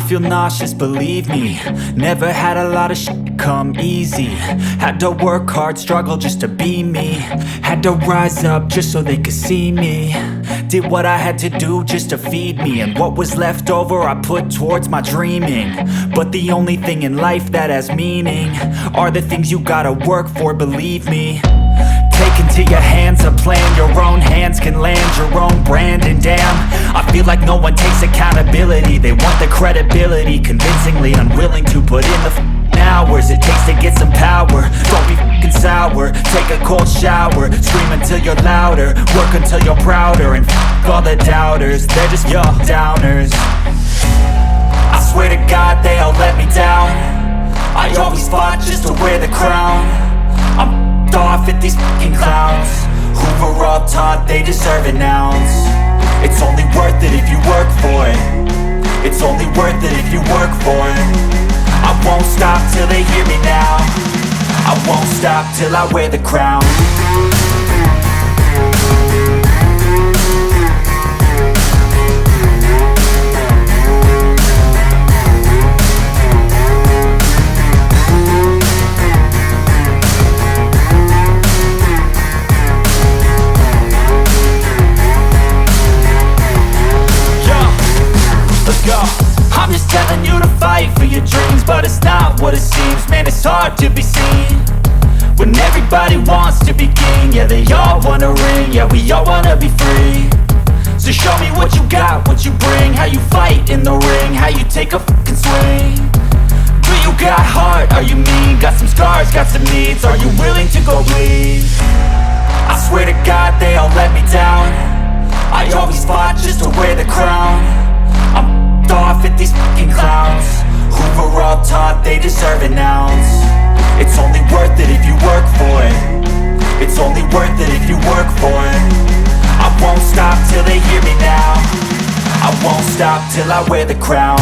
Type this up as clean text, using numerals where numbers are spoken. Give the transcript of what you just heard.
feel nauseous, believe me. Never had a lot of shit come easy. Had to work hard, struggle just to be me. Had to rise up just so they could see me. Did what I had to do just to feed me, and what was left over I put towards my dreaming. But the only thing in life that has meaning are the things you gotta work for, believe me. Take into your hands a plan, your own hands can land your own brand. And damn, I feel like no one takes accountability. They want the credibility, convincingly unwilling to put in the hours it takes to get some power. Don't be f***ing sour, take a cold shower. Scream until you're louder, work until you're prouder. And f*** all the doubters, they're just your downers. I swear to God they all let me down. I always fought just to wear the crown. I'm off at these fucking clowns who were all taught they deserve an ounce. It's only worth it if you work for it. It's only worth it if you work for it. I won't stop till they hear me now. I won't stop till I wear the crown. I'm just telling you to fight for your dreams, but it's not what it seems. Man, it's hard to be seen when everybody wants to be king. Yeah, they all wanna ring, yeah, we all wanna be free. So show me what you got, what you bring, how you fight in the ring, how you take a fucking swing. Do you got heart, are you mean? Got some scars, got some needs, are you willing to go bleed? I swear to God they all let me down. I always fought just to wear the crown. I'm off at these fucking clowns who were all taught they deserve an ounce. It's only worth it if you work for it. It's only worth it if you work for it. I won't stop till they hear me now. I won't stop till I wear the crown.